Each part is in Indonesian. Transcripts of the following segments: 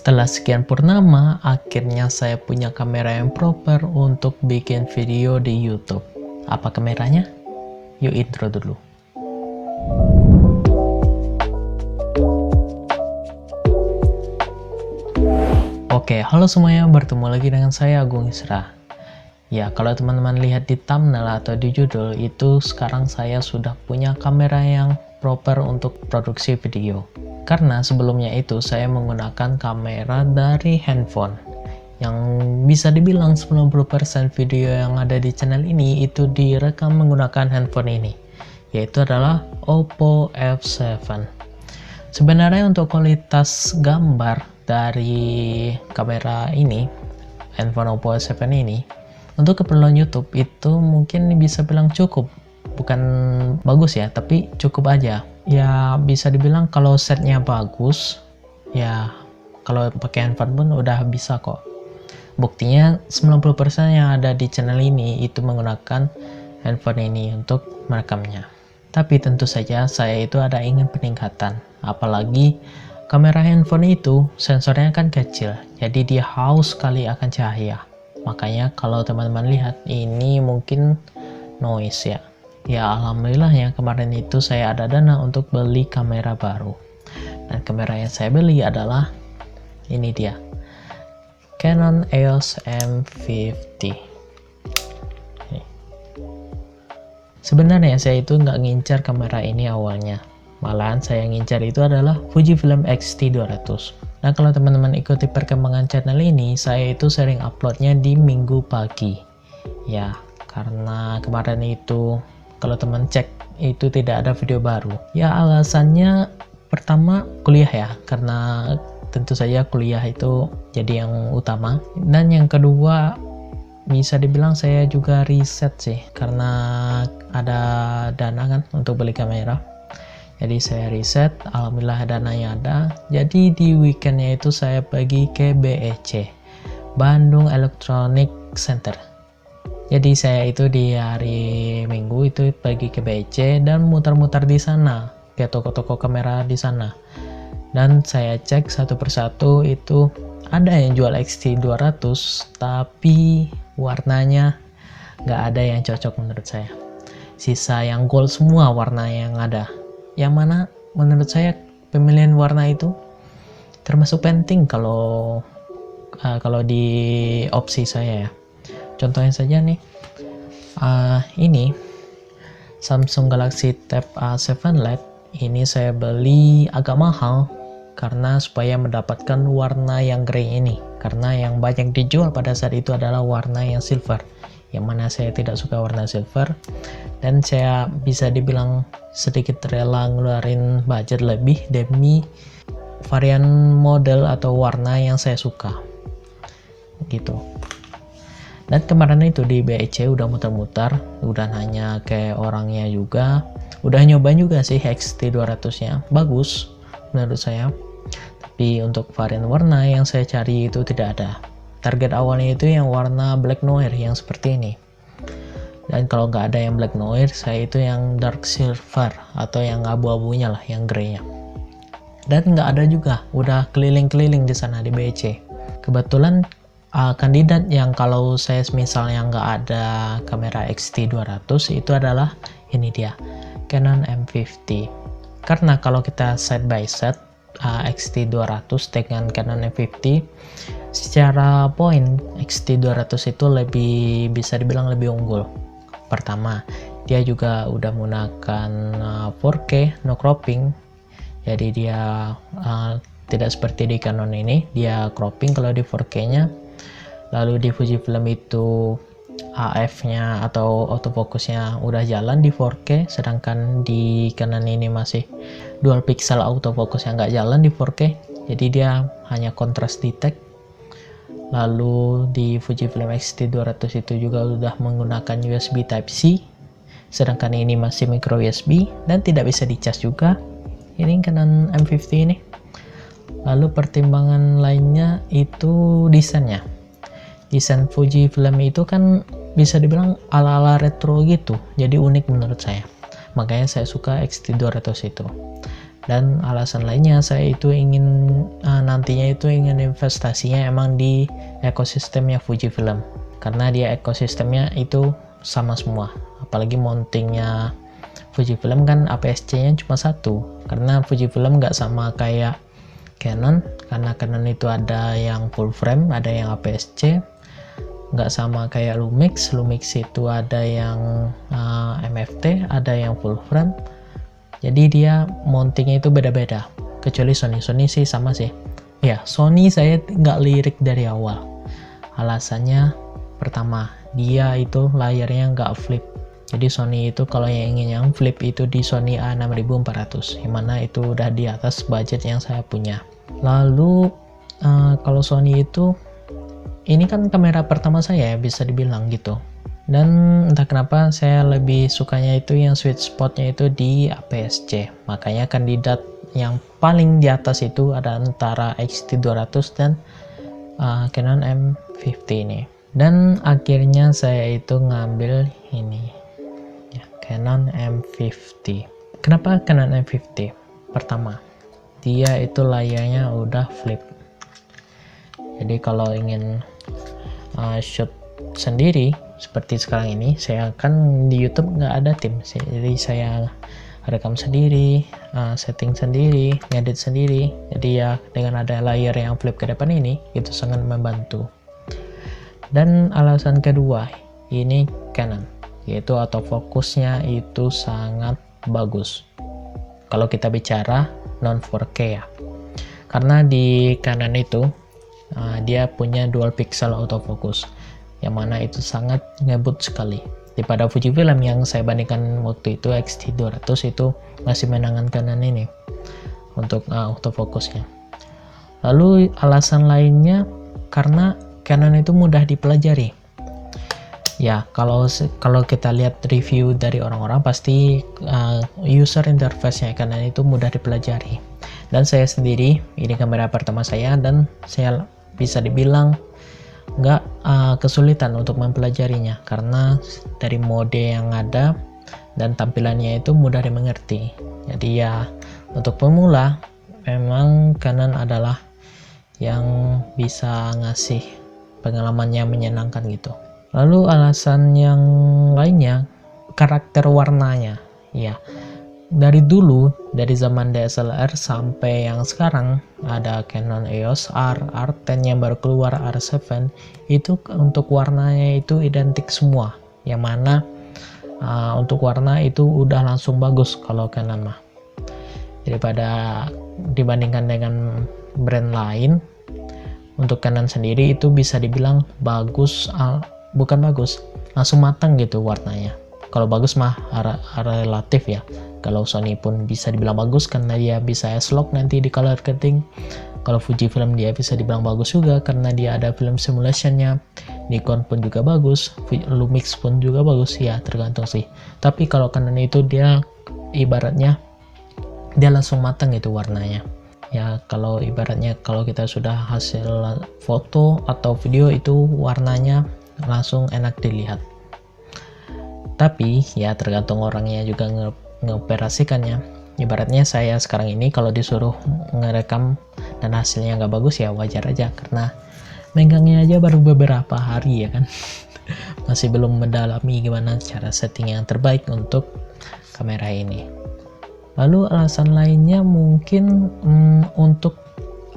Setelah sekian purnama, akhirnya saya punya kamera yang proper untuk bikin video di YouTube. Apa kameranya? Yuk intro dulu. Oke, halo semuanya, bertemu lagi dengan saya Agung Isra. Ya, kalau teman-teman lihat di thumbnail atau di judul itu, sekarang saya sudah punya kamera yang proper untuk produksi video. Karena sebelumnya itu saya menggunakan kamera dari handphone. Yang bisa dibilang 90% video yang ada di channel ini itu direkam menggunakan handphone ini. Yaitu adalah Oppo F7. Sebenarnya untuk kualitas gambar dari kamera ini, handphone Oppo F7 ini, untuk keperluan YouTube itu mungkin bisa bilang cukup. Bukan bagus ya, tapi cukup aja. Ya bisa dibilang kalau setnya bagus, ya kalau pakai handphone pun udah bisa kok. Buktinya 90% yang ada di channel ini itu menggunakan handphone ini untuk merekamnya. Tapi tentu saja saya itu ada ingin peningkatan. Apalagi kamera handphone itu sensornya kan kecil, jadi dia haus sekali akan cahaya. Makanya kalau teman-teman lihat ini mungkin noise ya. Ya alhamdulillah ya, kemarin itu saya ada dana untuk beli kamera baru. Dan kamera yang saya beli adalah ini dia, Canon EOS M50. Sebenarnya saya itu nggak ngincar kamera ini awalnya. Malahan saya ngincar itu adalah Fujifilm X-T200. Nah kalau teman-teman ikuti perkembangan channel ini, saya itu sering uploadnya di minggu pagi. Ya karena kemarin itu kalau teman cek itu tidak ada video baru. Ya alasannya pertama kuliah ya, karena tentu saja kuliah itu jadi yang utama. Dan yang kedua bisa dibilang saya juga riset sih, karena ada dana kan untuk beli kamera. Jadi saya riset, alhamdulillah dananya ada. Jadi di weekendnya itu saya pergi ke BEC, Bandung Electronic Center. Jadi saya itu di hari Minggu itu pergi ke BEC dan muter-muter di sana, ke toko-toko kamera di sana. Dan saya cek satu persatu itu ada yang jual X-T200, tapi warnanya nggak ada yang cocok menurut saya. Sisa yang gold semua warna yang ada. Yang mana menurut saya pemilihan warna itu termasuk penting kalau di opsi saya ya. Contohnya saja nih, ini Samsung Galaxy Tab A7 LED. Ini saya beli agak mahal karena supaya mendapatkan warna yang grey ini. Karena yang banyak dijual pada saat itu adalah warna yang silver, yang mana saya tidak suka warna silver. Dan saya bisa dibilang sedikit rela ngeluarin budget lebih demi varian model atau warna yang saya suka gitu. Dan kemarin itu di BEC udah muter-muter, udah nanya ke orangnya juga, udah nyobain juga sih X-T200 nya, bagus menurut saya. Tapi untuk varian warna yang saya cari itu tidak ada. Target awalnya itu yang warna black noir yang seperti ini. Dan kalau nggak ada yang black noir, saya itu yang dark silver atau yang abu-abunya lah, yang grey-nya. Dan nggak ada juga, udah keliling-keliling di sana di BEC. Kebetulan kandidat yang kalau saya misalnya nggak ada kamera X-T200 itu adalah ini dia, Canon M50. Karena kalau kita side by side X-T200 dengan Canon M50, secara poin X-T200 itu lebih bisa dibilang lebih unggul. Pertama, dia juga udah menggunakan 4K no cropping, jadi dia tidak seperti di Canon ini, dia cropping kalau di 4K nya. Lalu di Fujifilm itu AF-nya atau autofocusnya udah jalan di 4K, sedangkan di Canon ini masih dual pixel autofocus yang nggak jalan di 4K, jadi dia hanya contrast detect. Lalu di Fujifilm X-T200 itu juga udah menggunakan USB Type-C, sedangkan ini masih micro USB dan tidak bisa dicas juga. Ini Canon M50 ini. Lalu pertimbangan lainnya itu desainnya. Desain Fujifilm itu kan bisa dibilang ala-ala retro gitu, jadi unik menurut saya. Makanya saya suka X-T200 itu. Dan alasan lainnya saya itu ingin nantinya itu ingin investasinya emang di ekosistemnya Fujifilm, karena dia ekosistemnya itu sama semua. Apalagi mountingnya Fujifilm kan APS-C-nya cuma satu, karena Fujifilm nggak sama kayak Canon, karena Canon itu ada yang full frame, ada yang APS-C. Nggak sama kayak Lumix itu ada yang MFT, ada yang full frame. Jadi dia mountingnya itu beda-beda, kecuali Sony sih sama sih ya. Sony saya nggak lirik dari awal, alasannya pertama dia itu layarnya nggak flip. Jadi Sony itu kalau yang ingin yang flip itu di Sony A6400, yang mana itu udah di atas budget yang saya punya. Lalu kalau Sony itu ini kan kamera pertama saya, bisa dibilang gitu. Dan entah kenapa saya lebih sukanya itu yang sweet spotnya itu di APS-C. Makanya kandidat yang paling di atas itu ada antara X-T200 dan Canon M50 ini. Dan akhirnya saya itu ngambil ini ya, Canon M50. Kenapa Canon M50? Pertama, dia itu layarnya udah flip. Jadi kalau ingin shoot sendiri seperti sekarang ini, saya kan di YouTube nggak ada tim, jadi saya rekam sendiri, setting sendiri, ngedit sendiri. Jadi ya dengan ada layar yang flip ke depan ini, itu sangat membantu. Dan alasan kedua, ini Canon, yaitu autofocusnya itu sangat bagus. Kalau kita bicara non 4K ya, karena di Canon itu dia punya dual pixel autofocus, yang mana itu sangat ngebut sekali. Daripada Fujifilm yang saya bandingkan waktu itu X-T200 itu masih menangan Canon ini untuk autofocusnya. Lalu alasan lainnya karena Canon itu mudah dipelajari. Ya, kalau kita lihat review dari orang-orang pasti user interface-nya Canon itu mudah dipelajari. Dan saya sendiri, ini kamera pertama saya dan saya bisa dibilang nggak kesulitan untuk mempelajarinya, karena dari mode yang ada dan tampilannya itu mudah dimengerti. Jadi ya untuk pemula memang Canon adalah yang bisa ngasih pengalaman yang menyenangkan gitu. Lalu alasan yang lainnya, karakter warnanya ya. Dari dulu, dari zaman DSLR sampai yang sekarang, ada Canon EOS R, R10 yang baru keluar, R7, itu untuk warnanya itu identik semua. Yang mana untuk warna itu udah langsung bagus kalau Canon mah. Daripada dibandingkan dengan brand lain, untuk Canon sendiri itu bisa dibilang bagus, bukan bagus, langsung matang gitu warnanya. Kalau bagus mah relatif ya. Kalau Sony pun bisa dibilang bagus karena dia bisa S-Log nanti di color grading. Kalau Fujifilm dia bisa dibilang bagus juga karena dia ada film simulationnya. Nikon pun juga bagus, Lumix pun juga bagus ya, tergantung sih. Tapi kalau Canon itu dia ibaratnya dia langsung matang itu warnanya. Ya kalau ibaratnya kalau kita sudah hasil foto atau video itu warnanya langsung enak dilihat. Tapi ya tergantung orangnya juga mengoperasikannya. Ibaratnya saya sekarang ini kalau disuruh ngerekam dan hasilnya nggak bagus ya wajar aja, karena megangnya aja baru beberapa hari ya kan. Masih belum mendalami gimana cara setting yang terbaik untuk kamera ini. Lalu alasan lainnya mungkin untuk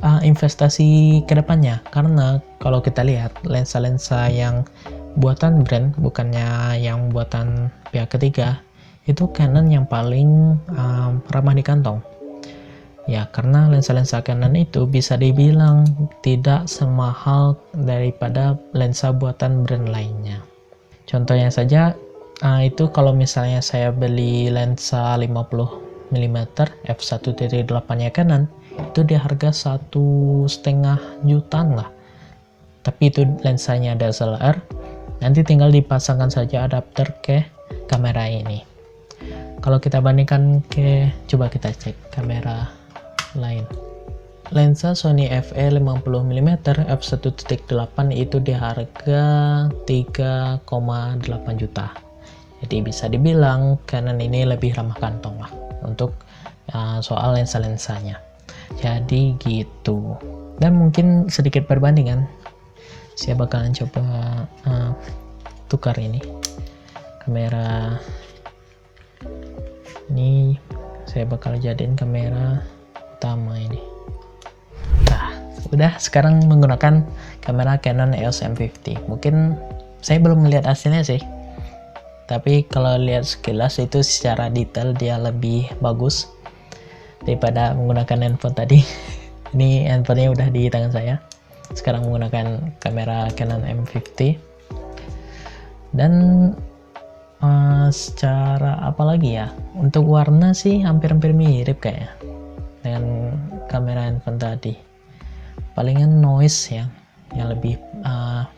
investasi kedepannya, karena kalau kita lihat lensa-lensa yang buatan brand, bukannya yang buatan pihak ketiga, itu Canon yang paling ramah di kantong ya, karena lensa-lensa Canon itu bisa dibilang tidak semahal daripada lensa buatan brand lainnya. Contohnya saja itu kalau misalnya saya beli lensa 50mm f1.8 nya Canon, itu di harga 1,5 jutaan lah. Tapi itu lensanya DSLR, nanti tinggal dipasangkan saja adapter ke kamera ini. Kalau kita bandingkan coba kita cek kamera lain. Lensa Sony FE 50mm f1.8 itu di harga 3,8 juta. Jadi bisa dibilang Canon ini lebih ramah kantong lah untuk soal lensa-lensanya. Jadi gitu. Dan mungkin sedikit perbandingan, saya bakalan coba tukar ini kamera ini, saya bakal jadiin kamera utama ini. Nah, udah sekarang menggunakan kamera Canon EOS M50. Mungkin saya belum melihat hasilnya sih, tapi kalau lihat sekilas itu secara detail dia lebih bagus daripada menggunakan handphone tadi. Ini handphonenya udah di tangan saya, sekarang menggunakan kamera Canon M50. Dan secara apa lagi ya, untuk warna sih hampir-hampir mirip kayaknya dengan kamera handphone tadi. Palingan noise yang lebih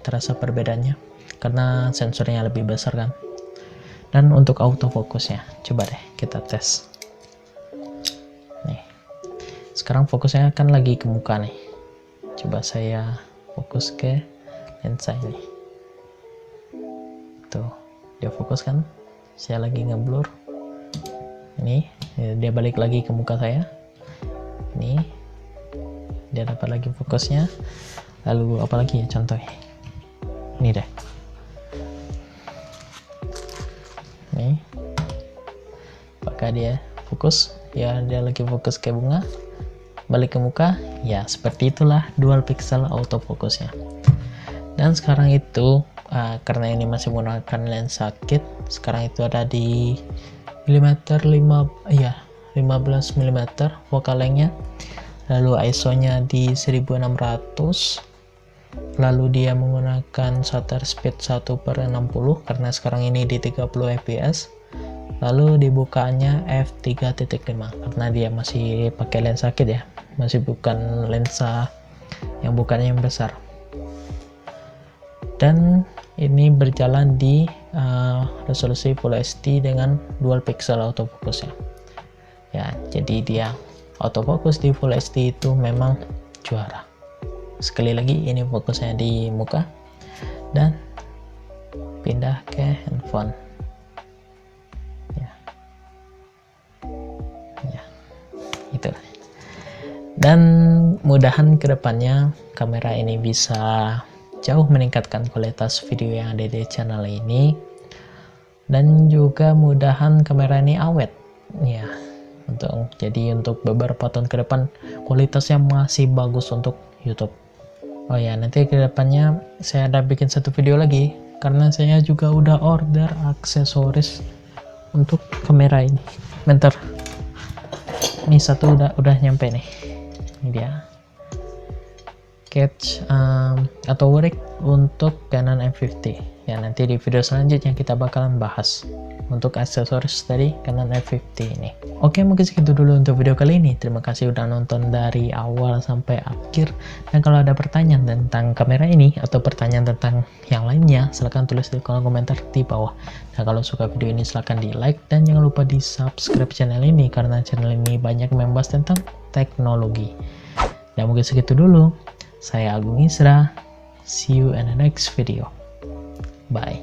terasa perbedaannya karena sensornya lebih besar kan. Dan untuk autofocusnya, coba deh kita tes. Nih, sekarang fokusnya kan lagi ke muka nih. Coba saya fokus ke lensa ini. Tuh, dia fokus kan? Saya lagi ngeblur. Ini dia balik lagi ke muka saya. Ini dia dapat lagi fokusnya. Lalu apa lagi ya contohnya? Ini deh. Nih, apakah dia fokus? Ya, dia lagi fokus ke bunga, balik ke muka. Ya, seperti itulah dual pixel autofocusnya. Dan sekarang itu karena ini masih menggunakan lensa kit, sekarang itu ada di 15 mm focal length-nya, lalu ISO-nya di 1600, lalu dia menggunakan shutter speed 1/60 karena sekarang ini di 30 fps, lalu dibukanya f3.5 karena dia masih pakai lensa kit ya, masih bukan lensa yang bukannya yang besar. Dan ini berjalan di resolusi Full HD dengan dual pixel autofocusnya ya, jadi dia autofocus di Full HD itu memang juara. Sekali lagi, ini fokusnya di muka dan pindah ke handphone ya itu. Dan mudahan kedepannya kamera ini bisa jauh meningkatkan kualitas video yang ada di channel ini, dan juga mudahan kamera ini awet ya, untuk beberapa tahun ke depan kualitasnya masih bagus untuk YouTube. Oh ya, nanti kedepannya saya ada bikin satu video lagi karena saya juga udah order aksesoris untuk kamera ini. Bentar, ini satu udah nyampe nih. Ini dia catch atau rig untuk Canon M50 ya. Nanti di video selanjutnya kita bakalan bahas untuk aksesoris dari Canon M50 ini. Oke, mungkin segitu dulu untuk video kali ini. Terima kasih udah nonton dari awal sampai akhir, dan kalau ada pertanyaan tentang kamera ini atau pertanyaan tentang yang lainnya, silahkan tulis di kolom komentar di bawah. Nah, kalau suka video ini silahkan di like dan jangan lupa di subscribe channel ini karena channel ini banyak membahas tentang teknologi. Dan mungkin segitu dulu. Saya Agung Isra, see you in the next video. Bye.